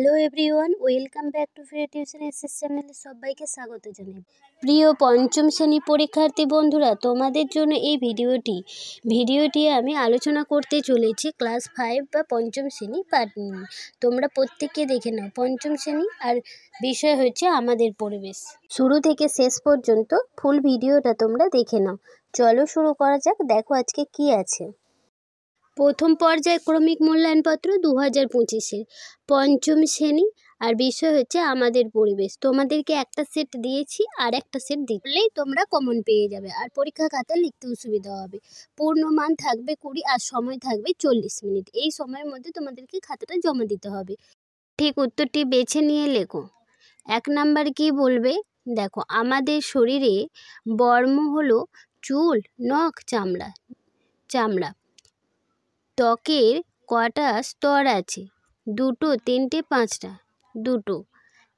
Hello everyone, welcome back to free tuition SS চ্যানেলে সবাইকে স্বাগত জানাই। প্রিয় পঞ্চম শ্রেণী পরীক্ষার্থী বন্ধুরা, তোমাদের জন্য এই ভিডিওটি আমি আলোচনা করতে চলেছি ক্লাস 5 বা পঞ্চম শ্রেণী পার্ট নিয়ে। তোমরা প্রত্যেকে দেখে নাও পঞ্চম শ্রেণী, আর বিষয় হচ্ছে আমাদের পরিবেশ। শুরু থেকে শেষ পর্যন্ত ফুল ভিডিওটা তোমরা দেখে নাও। চলো শুরু করা যাক। দেখো আজকে কি আছে। প্রথম পর্যায়ক্রমিক মূল্যায়নপত্র 2025-এর পঞ্চম শ্রেণী, আর বিষয় হচ্ছে আমাদের পরিবেশ। তোমাদেরকে একটা সেট দিয়েছি, আর একটা সেট দিলেই তোমরা কমন পেয়ে যাবে, আর পরীক্ষা খাতা লিখতেও সুবিধা হবে। পূর্ণমান থাকবে 20 আর সময় থাকবে 40 মিনিট। এই সময়ের মধ্যে তোমাদেরকে খাতাটা জমা দিতে হবে। ঠিক উত্তরটি বেছে নিয়ে লেখো। 1 নাম্বার কি বলবে? দেখো, আমাদের শরীরে বর্ম হলো চুল, নখ, চামড়া। ত্বকের কটা স্তর আছে? 2, 3, 5টা। 2।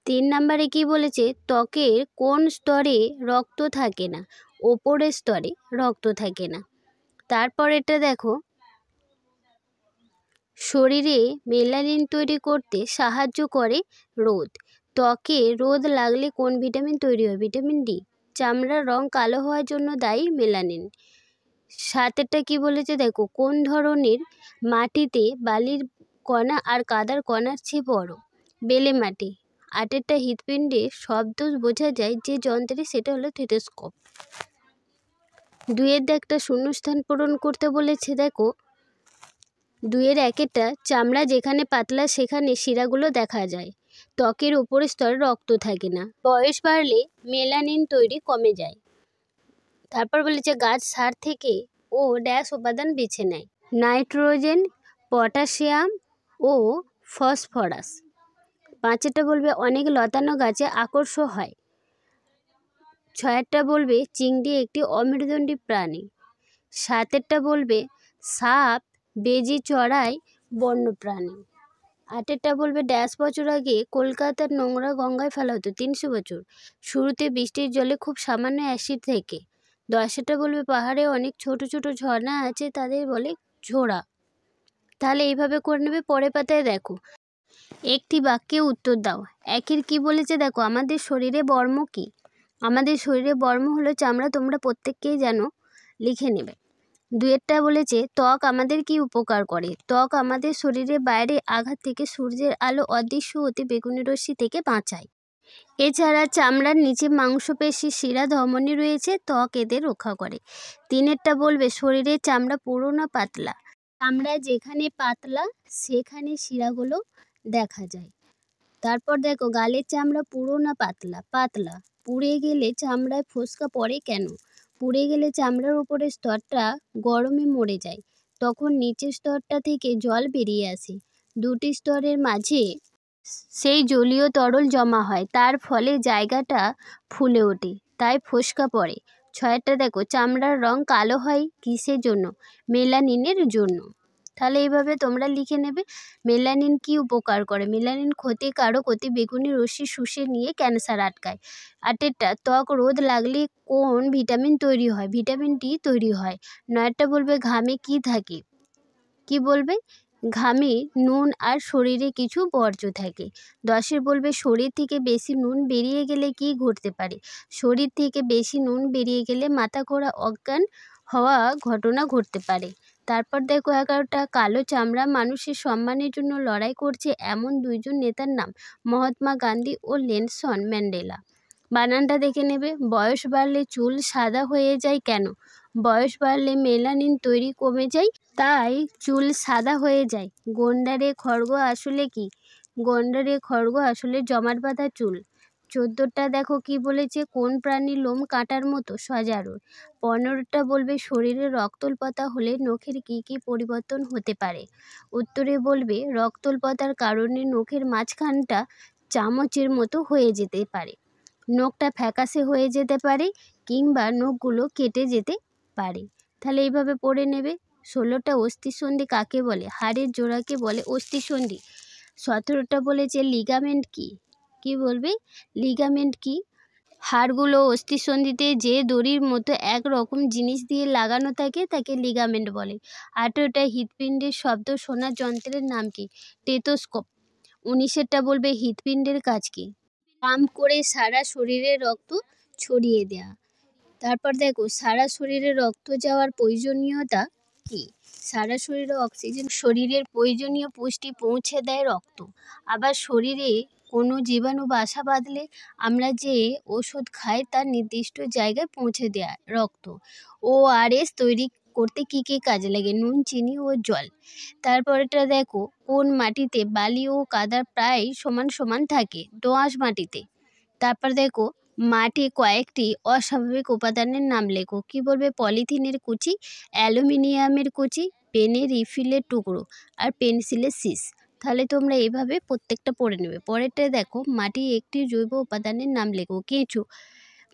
3 নাম্বারে কি বলেছে? ত্বকের কোন স্তরে রক্ত থাকে না? ওপরের স্তরে রক্ত থাকে না। তারপর এটা দেখো, শরীরে মেলানিন তৈরি করতে সাহায্য করে রোদ। ত্বকে রোদ লাগলে কোন ভিটামিন তৈরি হয়? Vitamin D. চামড়ার রং কালো হওয়ার জন্য দায়ী মেলানিন। 7টা কি বলেছে? দেখো, কোন ধরনের মাটিতে বালির কণা আর কাদার কণার চেয়ে বড়? বেলে মাটি। 8টা হৃৎপিণ্ডে শব্দ বোঝা যায় যে যন্ত্রে, সেটা হলো স্টেথোস্কোপ। 2-এর একটা শূন্যস্থান পূরণ করতে বলেছে। দেখো, 2-এর 1টা চামড়া যেখানে পাতলা সেখানে শিরাগুলো দেখা যায়। ত্বকের উপরের স্তরে রক্ত থাকে না। বয়স বাড়লে মেলানিন তৈরি কমে যায়। তারপর বলেছে গাছ সার থেকে ও ড্যাশ উপাদান বেছে নেয়? নাইট্রোজেন, পটাশিয়াম ও ফসফরাস। 5টা বলবে অনেক লতানো গাছে আকর্ষ হয়। 6টা বলবে চিংড়ি একটি অমেরুদণ্ডী প্রাণী। 7টা বলবে সাপ বেজি চড়ায় বন্যপ্রাণী। 8টা বলবে ড্যাশ বছর আগে কলকাতার নোংরা গঙ্গায় ফেলা হতো? 300 বছর। শুরুতে বৃষ্টির জলে খুব সামান্য অ্যাসিড থেকে। 10টা বলবে পাহাড়ে অনেক ছোট ছোট ঝর্ণা আছে, তাদের বলে ঝোড়া। তাহলে এইভাবে করে নেবে। পরের পাতায় দেখো, একটি বাক্যে উত্তর দাও। 1-এর কি বলেছে? দেখো, আমাদের শরীরে বর্ম কি? আমাদের শরীরে বর্ম হলো চামড়া। তোমরা প্রত্যেককেই জানো, লিখে নেবে। 2-এরটা বলেছে ত্বক আমাদের কি উপকার করে? ত্বক আমাদের শরীরের বাইরে আঘাত থেকে সূর্যের আলো অদৃশ্য অতি বেগুনি রশ্মি থেকে বাঁচায়। এছাড়া চামড়ার নিচে মাংসপেশি, শিরা, ধমনী রয়েছে, ত্বক এদের রক্ষা করে। 3-এরটা বলবে শরীরের চামড়া পুরু না পাতলা? চামড়া যেখানে পাতলা সেখানে শিরাগুলো দেখা যায়। তারপর দেখো, গালের চামড়া পুরু না পাতলা? পাতলা। পুড়ে গেলে চামড়ায় ফোস্কা পড়ে কেন? পুড়ে গেলে চামড়ার উপরের স্তরটা গরমে মরে যায়, তখন নিচের স্তরটা থেকে জল বেরিয়ে আসে। 2টি স্তরের মাঝে সেই জলীয় তরল জমা হয়, তার ফলে জায়গাটা ফুলে ওঠে, তাই ফোস্কা পড়ে। 6টা দেখো, চামড়ার রং কালো হয় কিসের জন্য? মেলানিনের জন্য। তাহলে এইভাবে তোমরা লিখে নেবে। মেলানিন কি উপকার করে? মেলানিন ক্ষতিকারক অতি বেগুনি রশ্মি শুষে নিয়ে ক্যান্সার আটকায়। 8টা ত্বক রোদ লাগলে কোন ভিটামিন তৈরি হয়? ভিটামিন ডি তৈরি হয়। 9টা বলবে ঘামে কি থাকে? কি বলবে? ঘামে নুন আর শরীরে কিছু বর্জ্য থাকে। 10-এর বলবে শরীর থেকে বেশি নুন বেরিয়ে গেলে কি ঘটতে পারে? শরীর থেকে বেশি নুন বেরিয়ে গেলে মাথা ঘোরা, অজ্ঞান হওয়া ঘটনা ঘটতে পারে। তারপর দেখো, 11টা কালো চামড়া মানুষের সম্মানের জন্য লড়াই করছে এমন 2জন নেতার নাম? মহাত্মা গান্ধী ও নেলসন ম্যান্ডেলা। বানানটা দেখে নেবে। বয়স বাড়লে চুল সাদা হয়ে যায় কেন? বয়স বাড়লে মেলানিন তৈরি কমে যায়, তাই চুল সাদা হয়ে যায়। গন্ডারে খড়গ আসলে কি? গন্ডারে খড়গ আসলে জমাট বাঁধা চুল। 14টা দেখো কি বলেছে? কোন প্রাণীর লোম কাঁটার মতো সজারু? 15টা বলবে শরীরে রক্তল্পতা হলে নখের কি কি পরিবর্তন হতে পারে? উত্তরে বলবে রক্তল্পতার কারণে নখের মাঝখানটা চামচের মতো হয়ে যেতে পারে, নখটা ফ্যাকাশে হয়ে যেতে পারে, কিংবা নখগুলো কেটে যেতে পারে। তাহলে এইভাবে পড়ে নেবে। 16টা অস্থিসন্ধি কাকে বলে? হাড়ের জোড়াকে বলে অস্থিসন্ধি। 17টা বলেছে লিগামেন্ট কি? কি বলবে? লিগামেন্ট কি? হাড়গুলো অস্থিসন্ধিতে যে দড়ির মতো একরকম জিনিস দিয়ে লাগানো থাকে তাকে লিগামেন্ট বলে। 18টা হৃৎপিণ্ডের শব্দ শোনার যন্ত্রের নাম কি? স্টেথোস্কোপ। 19-এরটা বলবে হৃৎপিণ্ডের কাজ কি? পাম্প করে সারা শরীরে রক্ত ছড়িয়ে দেয়া। তারপর দেখো সারা শরীরে রক্ত যাওয়ার প্রয়োজনীয়তা কি? সারা শরীরে অক্সিজেন, শরীরের প্রয়োজনীয় পুষ্টি পৌঁছে দেয় রক্ত। আবার শরীরে কোনো জীবাণু বাসা বাঁধলে আমরা যে ওষুধ খাই তার নির্দিষ্ট জায়গায় পৌঁছে দেয় রক্ত। ORS তৈরি করতে কি কি কাজে লাগে? নুন, চিনি ও জল। তারপরেটা দেখো কোন মাটিতে বালি ও কাদা প্রায় সমান সমান থাকে? দোআঁশ মাটিতে। তারপর দেখো মাটি কয়েকটি অস্বাভাবিক উপাদানের নাম লেখো। কি বলবে? পলিথিনের কুচি, অ্যালুমিনিয়ামের কুচি, পেনের রিফিলের টুকরো আর পেন্সিলের শীষ। তাহলে তোমরা এইভাবে প্রত্যেকটা পড়ে নেবে। পরেরটা দেখো মাটি একটি জৈব উপাদানের নাম লেখো। কেঁচো।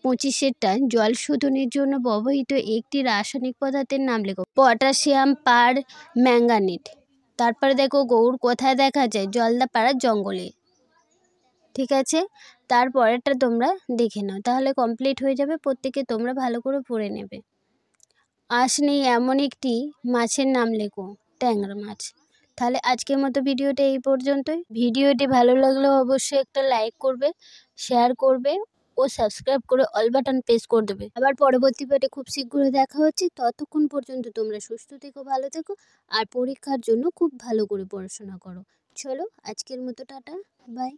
25-এরটা জল শোধনের জন্য ব্যবহৃত একটি রাসায়নিক পদার্থের নাম লেখো। পটাশিয়াম পার ম্যাঙ্গানেট। তারপরে দেখো গৌড় কোথায় দেখা যায়? জলদাপাড়ার জঙ্গলে। ঠিক আছে, তারপরেরটা তোমরা দেখে নাও, তাহলে কমপ্লিট হয়ে যাবে। প্রত্যেকে তোমরা ভালো করে পড়ে নেবে। আঁশ নেই এমন একটি মাছের নাম লেখো। ট্যাংরা মাছ। তাহলে আজকের মতো ভিডিওটা এই পর্যন্তই। ভিডিওটি ভালো লাগলে অবশ্যই একটা লাইক করবে, শেয়ার করবে ও সাবস্ক্রাইব করে অল বাটন প্রেস করে দেবে। আবার পরবর্তী পার্টে খুব শীঘ্রই দেখা হচ্ছে। ততক্ষণ পর্যন্ত তোমরা সুস্থ থেকো, ভালো থেকো আর পরীক্ষার জন্য খুব ভালো করে পড়াশোনা করো। চলো আজকের মতো টাটা, বাই।